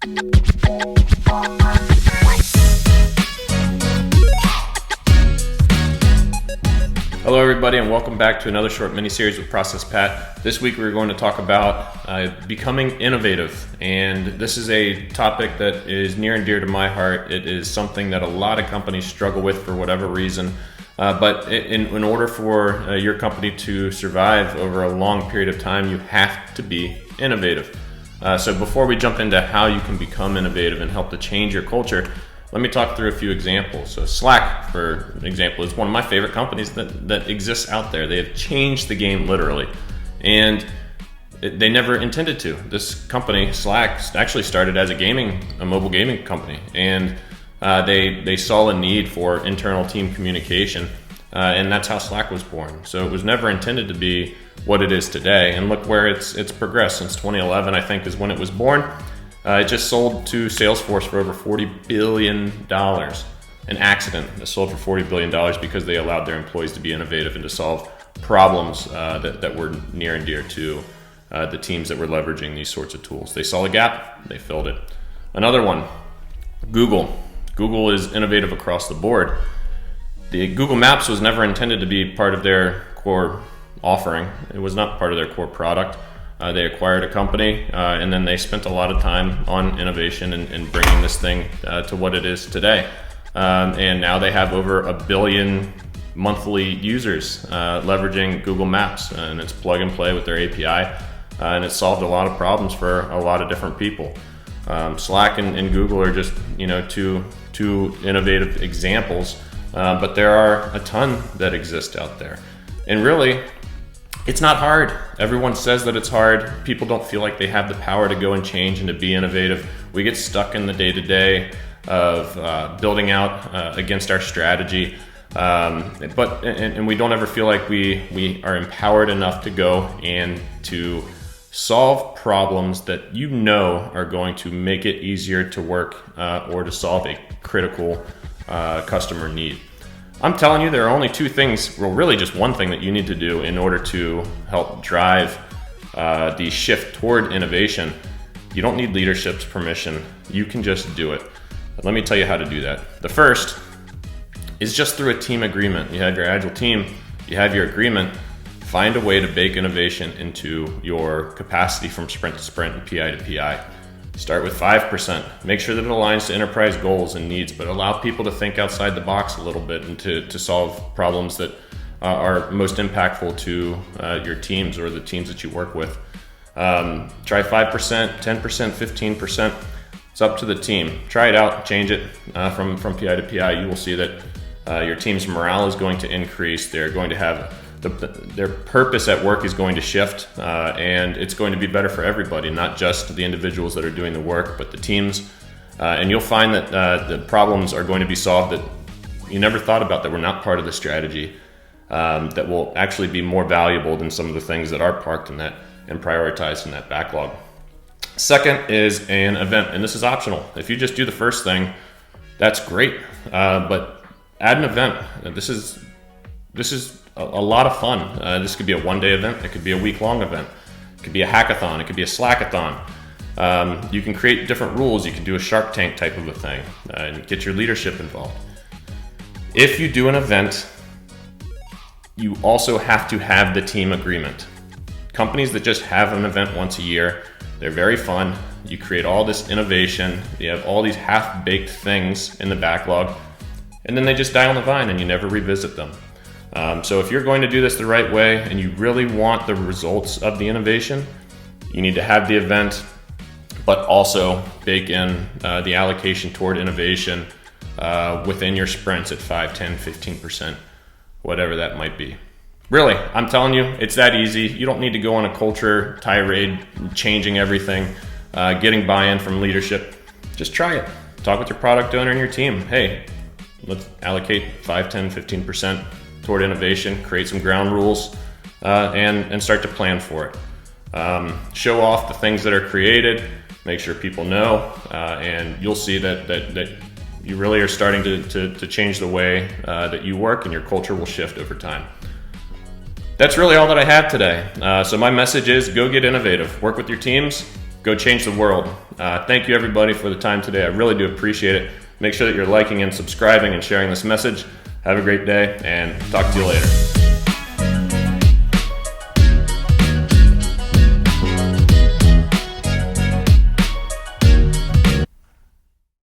Hello everybody, and welcome back to another short mini-series with Process Pat. This week we're going to talk about becoming innovative, and this is a topic that is near and dear to my heart. It is something that a lot of companies struggle with for whatever reason, but in order for your company to survive over a long period of time, you have to be innovative. So before we jump into how you can become innovative and help to change your culture, let me talk through a few examples. So Slack, for example, is one of my favorite companies that exists out there. They have changed the game literally, and they never intended to. This company, Slack, actually started as a mobile gaming company, and they saw a need for internal team communication, and that's how Slack was born. So it was never intended to be what it is today, and look where it's progressed. Since 2011, I think, is when it was born. It just sold to Salesforce for over $40 billion. An accident. It sold for $40 billion because they allowed their employees to be innovative and to solve problems that were near and dear to the teams that were leveraging these sorts of tools. They saw a gap, they filled it. Another one, Google. Google is innovative across the board. The Google Maps was never intended to be part of their core offering. It was not part of their core product. They acquired a company, and then they spent a lot of time on innovation and bringing this thing to what it is today. And now they have over 1 billion monthly users leveraging Google Maps, and it's plug and play with their API, and it's solved a lot of problems for a lot of different people. Slack and Google are just two innovative examples, but there are a ton that exist out there. And really, it's not hard. Everyone says that it's hard. People don't feel like they have the power to go and change and to be innovative. We get stuck in the day-to-day of building out against our strategy, and we don't ever feel like we are empowered enough to go and to solve problems that are going to make it easier to work or to solve a critical customer need. I'm telling you, there are only two things, well, really just one thing that you need to do in order to help drive the shift toward innovation. You don't need leadership's permission. You can just do it. But let me tell you how to do that. The first is just through a team agreement. You have your Agile team, you have your agreement. Find a way to bake innovation into your capacity from sprint to sprint and PI to PI. Start with 5%. Make sure that it aligns to enterprise goals and needs, but allow people to think outside the box a little bit and to solve problems that are most impactful to your teams or the teams that you work with. Try 5%, 10%, 15%. It's up to the team. Try it out, change it from PI to PI. You will see that your team's morale is going to increase. They're going to have their purpose at work is going to shift, and it's going to be better for everybody, not just the individuals that are doing the work, but the teams. And you'll find that the problems are going to be solved that you never thought about, that were not part of the strategy, that will actually be more valuable than some of the things that are parked in that and prioritized in that backlog. Second is an event, and this is optional. If you just do the first thing, that's great, but add an event. This is a lot of fun. This could be a one-day event. It could be a week-long event. It could be a hackathon. It could be a slackathon. You can create different rules. You can do a Shark Tank type of a thing and get your leadership involved. If you do an event, you also have to have the team agreement. Companies that just have an event once a year, they're very fun. You create all this innovation. You have all these half-baked things in the backlog, and then they just die on the vine and you never revisit them. So if you're going to do this the right way and you really want the results of the innovation, you need to have the event, but also bake in the allocation toward innovation within your sprints at 5, 10, 15%, whatever that might be. Really, I'm telling you, it's that easy. You don't need to go on a culture tirade, changing everything, getting buy-in from leadership. Just try it. Talk with your product owner and your team. Hey, let's allocate 5, 10, 15% toward innovation, create some ground rules, and start to plan for it. Show off the things that are created, make sure people know, and you'll see that you really are starting to change the way that you work, and your culture will shift over time. That's really all that I have today. So my message is go get innovative, work with your teams, go change the world. Thank you everybody for the time today. I really do appreciate it. Make sure that you're liking and subscribing and sharing this message. Have a great day, and talk to you later.